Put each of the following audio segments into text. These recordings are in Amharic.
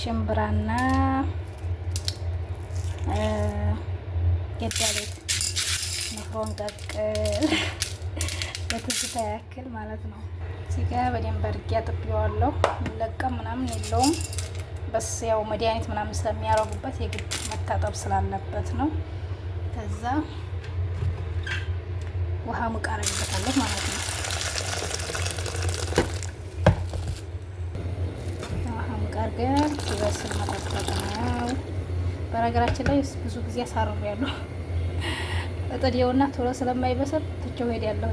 ሽምብራና ገዳሌት ንፍሮን ቀቅል ለትዝታ ያክል ማለት ነው። እዚህ ጋር በደንብ አድርጌ አጥቤዋለሁ። ለቀም ምናምን የለውም። በስ ያው መድኃኒት ምናምን ስለሚያረጉበት የግድ መታጠብ ስላለበት ነው። ከዛ ውሃ ሙቅ አረግበታለሁ ማለት ነው። ውሃ ሙቅ አድርገን ሲበስል መጠበቅ ነው። በነገራችን ላይ ብዙ ጊዜ አሳርሬያለሁ። እጥዴውና ቶሎ ስለማይበስል ትቼው ሄዳለሁ።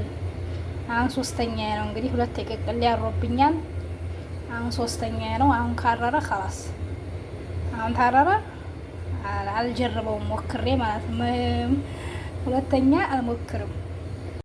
አሁን ሶስተኛ ነው እንግዲህ 2 የቀቅል ያሮብኛል። አሁን ሶስተኛ ነው። አሁን ካረረ خلاص አሁን ታረረ አልጀርበውም ሞክሬ ማለት ነው። ሁለተኛ አልሞክርም።